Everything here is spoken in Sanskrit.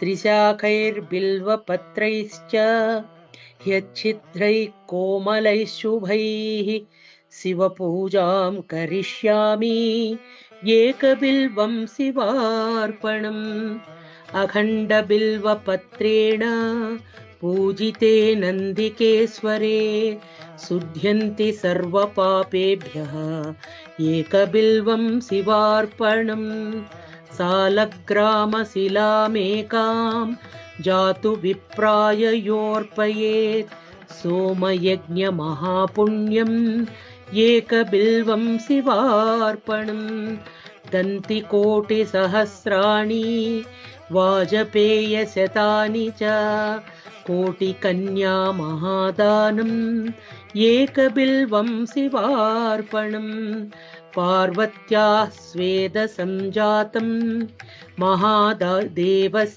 त्रिशाखैर्बिल्वपत्रैश्च ह्यच्छिद्रैः कोमलैः शुभैः शिवपूजां करिष्यामि एकबिल्वं शिवार्पणम्। अखण्डबिल्वपत्रेण पूजिते नन्दिकेश्वरे शुध्यन्ति सर्वपापेभ्यः एकबिल्वं शिवार्पणम्। सालग्रामशिलामेकां जातु विप्राय योऽर्पयेत् सोमयज्ञमहापुण्यम् एकबिल्वं शिवार्पणम्। दन्तिकोटिसहस्राणि वाजपेयशतानि च कोटिकन्या महादानम् एकबिल्वं शिवार्पणम्। पार्वत्याः स्वेदसञ्जातं महादेवस्य